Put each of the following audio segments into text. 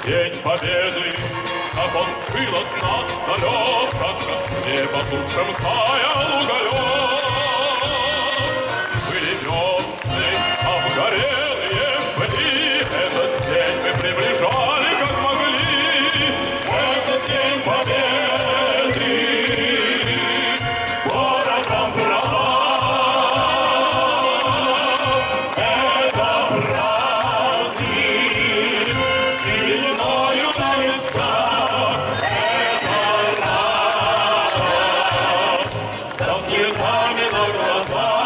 День Победы, как он был от нас далек, как с неба душем таял уголек. Были весны, обгорелые пни, этот день мы приближали, как могли. Этот день Победы городом брала. Это праздник сединою на висках. Это радость со слезами на глазах.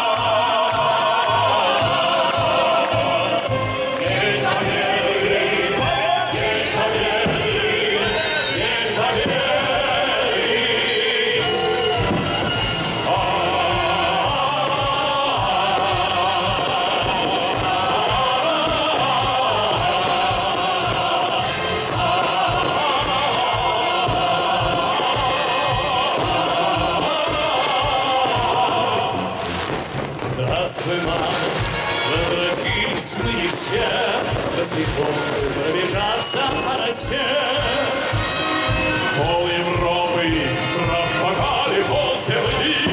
Здравствуй, мама, возвратились мы не все, до сих пор пробежаться по росе. Пол Европы прошагали по земли.